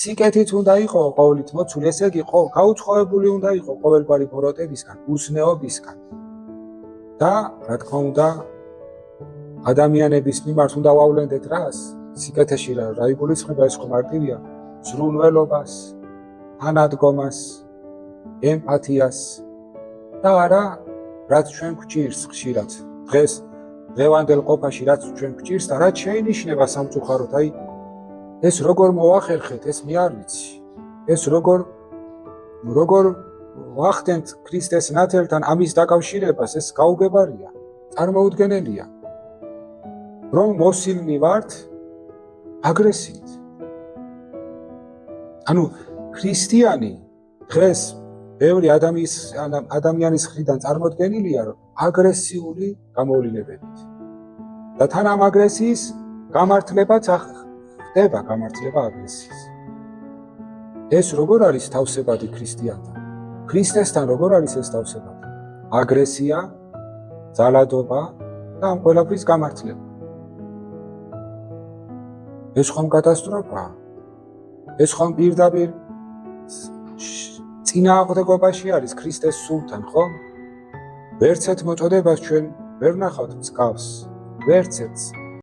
სიკეთით უნდა იყო ყოველით მოცული, ესე იგი გაუცხოებული უნდა იყო ყოველგვარი ბოროტებისგან, უცნეობისგან. და რა თქმა უნდა, ადამიანების მიმართ უნდა ვავლენდეთ რას? სიკეთეში რა იგულისხმება, ეს ხო მარტივია, ზრუნველობას, თანადგომას, ემპათიას და არა რაც ჩვენ გვჭირს ხშირად. დღევანდელ ყოფაში რაც ჩვენ გვჭირს და რაც შეინიშნება სამწუხაროდ, აი ეს როგორ მოახერხეთ, ეს მე არ ვიცი. ეს როგორ ვახდენთ ქრისტეს ნათელთან ამის დაკავშირებას, ეს გაუგებარია, წარმოუდგენელია. რომ მოსილნი ვართ აგრესიით. ანუ ქრისტიანი დღეს ბევრი ადამიანის მხრიდან წარმოდგენილია რომ აგრესიული გამოვლინებებით. და თან ამ აგრესიის გამართლებაც ხდება გამართლება აგრესიის. ეს როგორ არის თავსებადი ქრისტიანთან? ქრისტესთან როგორ არის ეს თავსებადი? აგრესია, ძალადობა და ამ ყველაფრის გამართლება. ეს ხომ კატასტროფაა? ეს ხომ პირდაპირ წინააღმდეგობაში არის ქრისტეს სულთან, ხო? ვერცეთ მოწოდებას ჩვენ ვერ ნახავთ მსგავს, ვერცეთს.